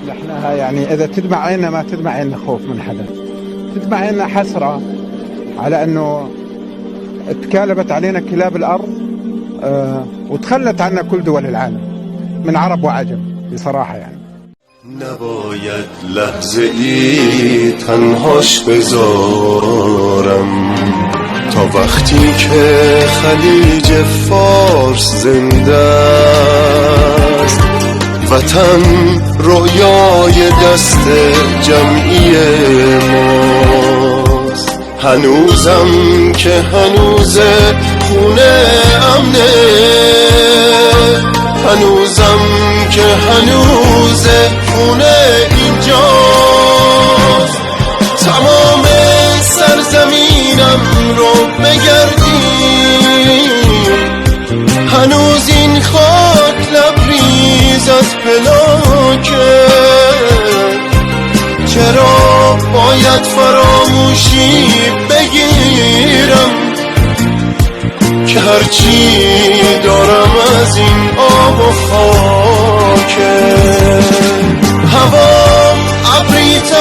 نحنها يعني إذا تدمع عيننا ما تدمع عيننا خوف من حدا، تدمع عيننا حسرة على أنه اتكالبت علينا كلاب الأرض وتخلت عنا كل دول العالم من عرب وعجم بصراحة. يعني نباید لحظه ای تنهاش بذارم تا وقتی که خلیج فارس زنده است، وطن رویای دست جمعی ماست. هنوزم که هنوز خونه امنه، هنوزم که هنوز خونه اینجاست. تمام سرزمینم رو بگردیم، هنوز این خاک لبریز از پلاکه. چرا باید فراموشی بگیرم که هرچی دارم از این آب و خاک